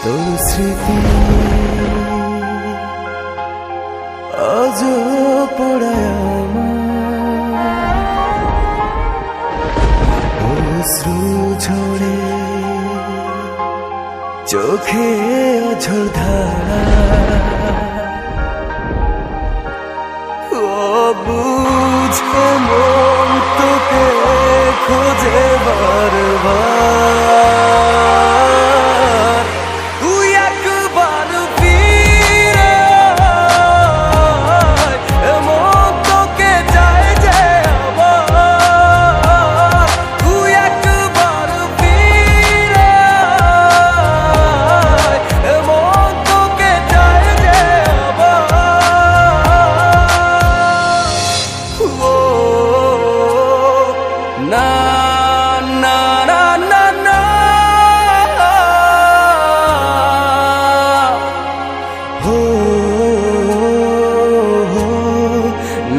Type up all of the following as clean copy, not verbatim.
তোর স্মৃতি আজ পড়ায় অশ্রু ঝরে চোখে অঝর ধারা বুঝে মন তোকে খোঁজে বারবার তুই একবার ফিরে আয়, মন তোকে চায় যে আবার তুই একবার ফিরে আয়, মন তোকে চায় যে না না না না না হো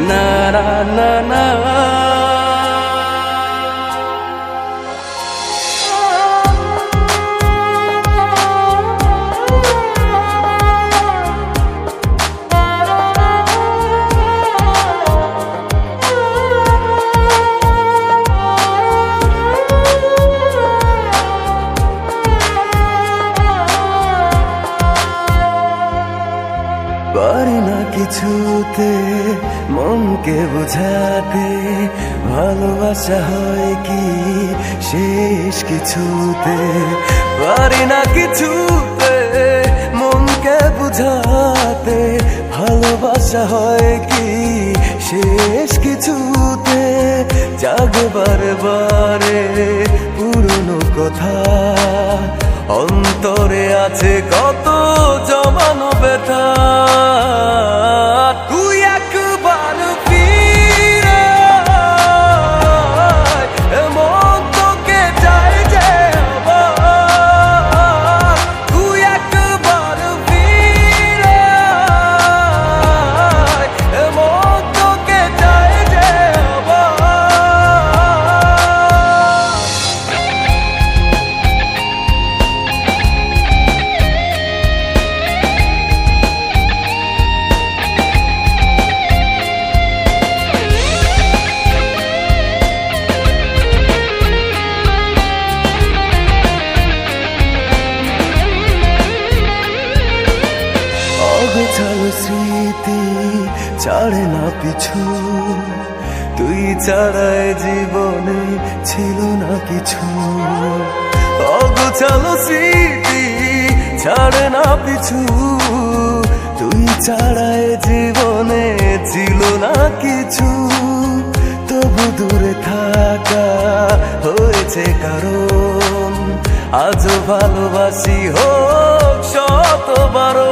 না না না না পারি না কিছুতে মনকে বোঝাতে ভালোবাসা হয় কি শেষ কিছুতে পারি না কিছুতে মনকে বোঝাতে ভালোবাসা হয় কি শেষ কিছুতে জাগে বারে বারে পুরনো কথা অন্তরে আছে কত জমানো ব্যথা তুই একবার ফিরে আয়, মন তোকে চায় যে আবার তুই একবার ফিরে আয়, মন তোকে চায় যে আবার অগোছালো স্মৃতি ছাড়ে না পিছু তুই ছাড়ায় জীবনে ছিল না কিছু অগোছালো স্মৃতি ছাড়ে না পিছু তুই ছাড়ায় জীবনে ছিল না কিছু তবু দূরে থাকা হয়েছে কারণ আজও ভালোবাসি হোক শতবারও